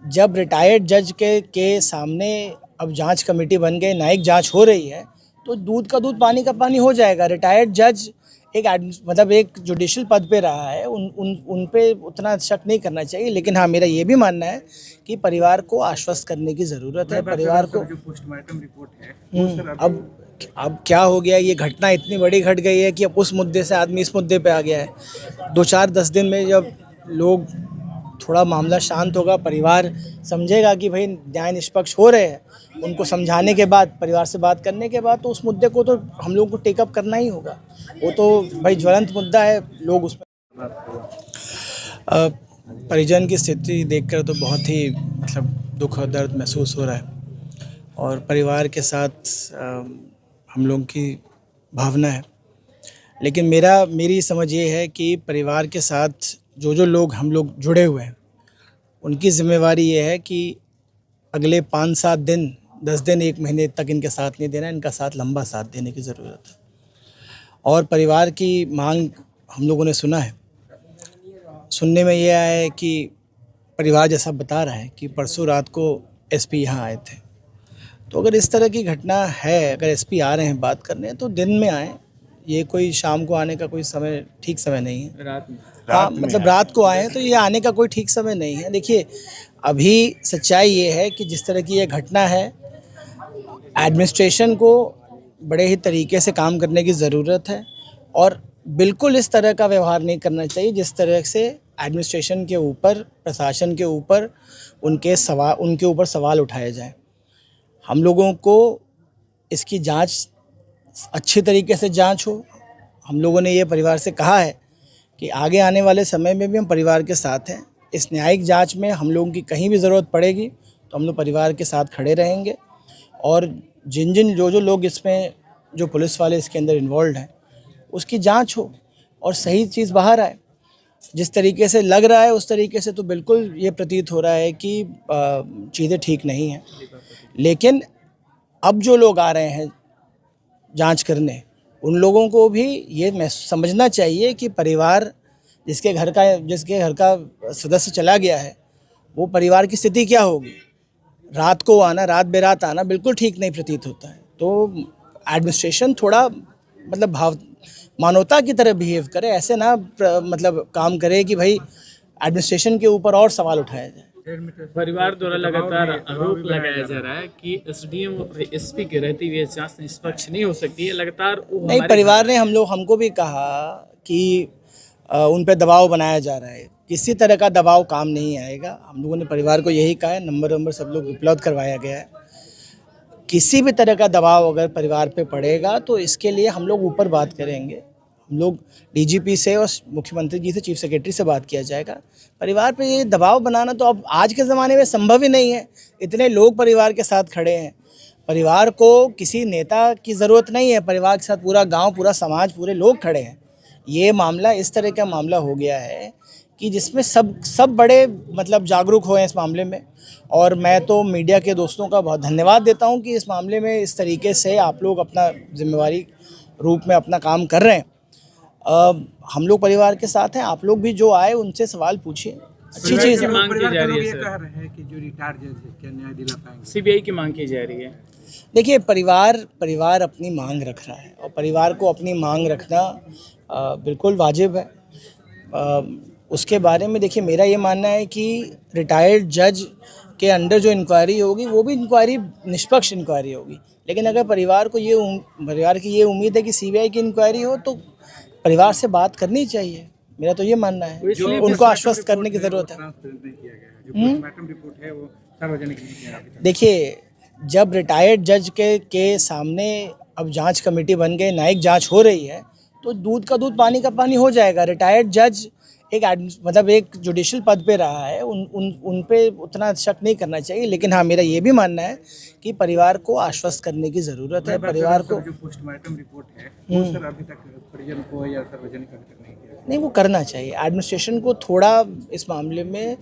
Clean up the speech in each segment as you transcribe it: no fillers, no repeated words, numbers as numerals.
जब रिटायर्ड जज के सामने अब जांच कमेटी बन गई, न्यायिक जांच हो रही है, तो दूध का दूध पानी का पानी हो जाएगा। रिटायर्ड जज एक जुडिशल पद पे रहा है, उन पे उतना शक नहीं करना चाहिए। लेकिन हाँ, मेरा ये भी मानना है कि परिवार को आश्वस्त करने की ज़रूरत है। परिवार को जो पोस्टमार्टम रिपोर्ट है अब क्या हो गया, ये घटना इतनी बड़ी घट गई है कि अब उस मुद्दे से आदमी इस मुद्दे पे आ गया है। 2-4-10 दिन में जब लोग थोड़ा मामला शांत होगा, परिवार समझेगा कि भाई न्याय निष्पक्ष हो रहे हैं, उनको समझाने के बाद, परिवार से बात करने के बाद, तो उस मुद्दे को तो हम लोगों को टेकअप करना ही होगा। वो तो भाई ज्वलंत मुद्दा है, लोग उसमें परिजन की स्थिति देखकर तो बहुत ही दुख और दर्द महसूस हो रहा है, और परिवार के साथ हम लोगों की भावना है। लेकिन मेरी समझ ये है कि परिवार के साथ जो लोग हम लोग जुड़े हुए हैं, उनकी ज़िम्मेवारी ये है कि अगले 5-7 दिन, 10 दिन, 1 महीने तक इनके साथ नहीं देना, इनका साथ लंबा साथ देने की ज़रूरत है। और परिवार की मांग हम लोगों ने सुना है, सुनने में ये आया है कि परिवार जैसा बता रहा है कि परसों रात को एसपी यहाँ आए थे। तो अगर इस तरह की घटना है, अगर एसपी आ रहे हैं बात करने, तो दिन में आएँ। ये कोई शाम को आने का कोई समय, ठीक समय नहीं है। रात में हाँ, मतलब रात को आए, तो ये आने का कोई ठीक समय नहीं है। देखिए, अभी सच्चाई ये है कि जिस तरह की ये घटना है, एडमिनिस्ट्रेशन को बड़े ही तरीके से काम करने की ज़रूरत है, और बिल्कुल इस तरह का व्यवहार नहीं करना चाहिए जिस तरह से एडमिनिस्ट्रेशन के ऊपर, प्रशासन के ऊपर उनके ऊपर सवाल उठाए जाएं। हम लोगों को इसकी जांच अच्छी तरीके से जांच हो। हम लोगों ने ये परिवार से कहा है कि आगे आने वाले समय में भी हम परिवार के साथ हैं। इस न्यायिक जांच में हम लोगों की कहीं भी ज़रूरत पड़ेगी तो हम लोग परिवार के साथ खड़े रहेंगे, और जो लोग इसमें, जो पुलिस वाले इसके अंदर इन्वॉल्व हैं, उसकी जांच हो और सही चीज़ बाहर आए। जिस तरीके से लग रहा है उस तरीके से तो बिल्कुल ये प्रतीत हो रहा है कि चीज़ें ठीक नहीं हैं। लेकिन अब जो लोग आ रहे हैं जांच करने, उन लोगों को भी ये समझना चाहिए कि परिवार जिसके घर का सदस्य चला गया है, वो परिवार की स्थिति क्या होगी। रात को आना, रात बेरात आना बिल्कुल ठीक नहीं प्रतीत होता है। तो एडमिनिस्ट्रेशन थोड़ा मानवता की तरह बिहेव करे, ऐसे ना काम करे कि भाई एडमिनिस्ट्रेशन के ऊपर और सवाल उठाया जाए। परिवार द्वारा लगातार आरोप लगाया जा रहा है कि एसडीएम और एसपी के रहते हुए जांच निष्पक्ष नहीं हो सकती है। लगातार नहीं, परिवार ने हमको भी कहा कि उन पे दबाव बनाया जा रहा है। किसी तरह का दबाव काम नहीं आएगा। हम लोगों ने परिवार को यही कहा है, नंबर सब लोग उपलब्ध करवाया गया है। किसी भी तरह का दबाव अगर परिवार पे पड़ेगा तो इसके लिए हम लोग ऊपर बात करेंगे। हम लोग डीजीपी से और मुख्यमंत्री जी से, चीफ सेक्रेटरी से बात किया जाएगा। परिवार पे ये दबाव बनाना तो अब आज के ज़माने में संभव ही नहीं है। इतने लोग परिवार के साथ खड़े हैं। परिवार को किसी नेता की ज़रूरत नहीं है, परिवार के साथ पूरा गांव, पूरा समाज, पूरे लोग खड़े हैं। ये मामला इस तरह का मामला हो गया है कि जिसमें सब बड़े जागरूक हुए हैं इस मामले में। और मैं तो मीडिया के दोस्तों का बहुत धन्यवाद देता हूं कि इस मामले में इस तरीके से आप लोग अपना जिम्मेवारी रूप में अपना काम कर रहे हैं। हम लोग परिवार के साथ हैं। आप लोग भी जो आए उनसे सवाल पूछिए, अच्छी चीज़ है। मांग की जा रही है, कह रहे हैं कि जो रिटायर्ड जज है क्या न्याय दिला पाएंगे? सीबीआई की मांग की जा रही है। देखिए, परिवार अपनी मांग रख रहा है, और परिवार को अपनी मांग रखना बिल्कुल वाजिब है। उसके बारे में देखिए, मेरा ये मानना है कि रिटायर्ड जज के अंडर जो इंक्वायरी होगी वो भी इंक्वायरी निष्पक्ष इंक्वायरी होगी। लेकिन अगर परिवार की ये उम्मीद है कि सीबीआई की इंक्वायरी हो, तो परिवार से बात करनी चाहिए। मेरा तो ये मानना है, उनको आश्वस्त करने की ज़रूरत है। देखिए, जब रिटायर्ड जज के सामने अब जांच कमेटी बन गई, न्यायिक जांच हो रही है, तो दूध का दूध पानी का पानी हो जाएगा। रिटायर्ड जज एक जुडिशल पद पे रहा है, उन पे उतना शक नहीं करना चाहिए। लेकिन हाँ, मेरा ये भी मानना है कि परिवार को आश्वस्त करने की ज़रूरत है। परिवार को जो पोस्टमार्टम रिपोर्ट है वो सर अभी तक परिजन को या सार्वजनिक नहीं किया? नहीं, वो करना चाहिए। एडमिनिस्ट्रेशन को थोड़ा इस मामले में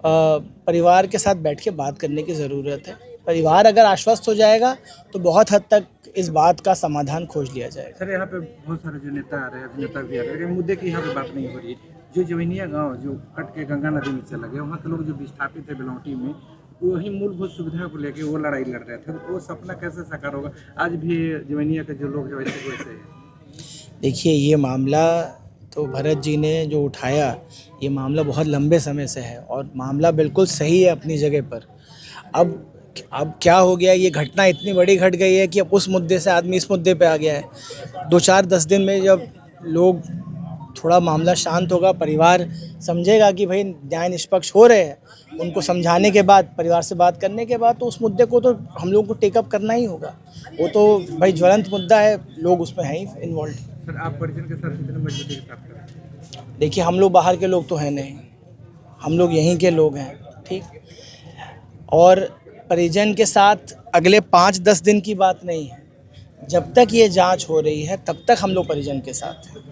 परिवार के साथ बैठ के बात करने की ज़रूरत है। परिवार अगर आश्वस्त हो जाएगा तो बहुत हद तक इस बात का समाधान खोज लिया जाएगा। सर, यहाँ पे बहुत सारे जो नेता आ रहे हैं, अभिनेता भी आ रहे हैं, लेकिन मुद्दे की यहाँ पे बात नहीं हो रही है। जो जवैनिया गांव जो कट के गंगा नदी में चला गया, वहाँ के लोग जो विस्थापित है बिलौटी में, वही मूलभूत सुविधा को लेके वो लड़ाई लड़ रहे थे, तो वो सपना कैसे साकार होगा? आज भी जवैनिया के जो लोग हैं वैसे के वैसे हैं। देखिए, ये मामला तो भरत जी ने जो उठाया, ये मामला बहुत लंबे समय से है और मामला बिल्कुल सही है अपनी जगह पर। अब क्या हो गया, ये घटना इतनी बड़ी घट गई है कि अब उस मुद्दे से आदमी इस मुद्दे पे आ गया है। 2-4-10 दिन में जब लोग थोड़ा मामला शांत होगा, परिवार समझेगा कि भाई न्याय निष्पक्ष हो रहे हैं, उनको समझाने के बाद, परिवार से बात करने के बाद, तो उस मुद्दे को तो हम लोगों को टेकअप करना ही होगा। वो तो भाई ज्वलंत मुद्दा है, लोग उसमें हैं ही इन्वॉल्व। सर, आप परिजन के साथ कितने मजबूती के साथ करें? देखिए, हम लोग बाहर के लोग तो हैं नहीं, हम लोग यहीं के लोग हैं, ठीक। और परिजन के साथ अगले 5-10 दिन की बात नहीं है, जब तक ये जांच हो रही है तब तक हम लोग परिजन के साथ हैं।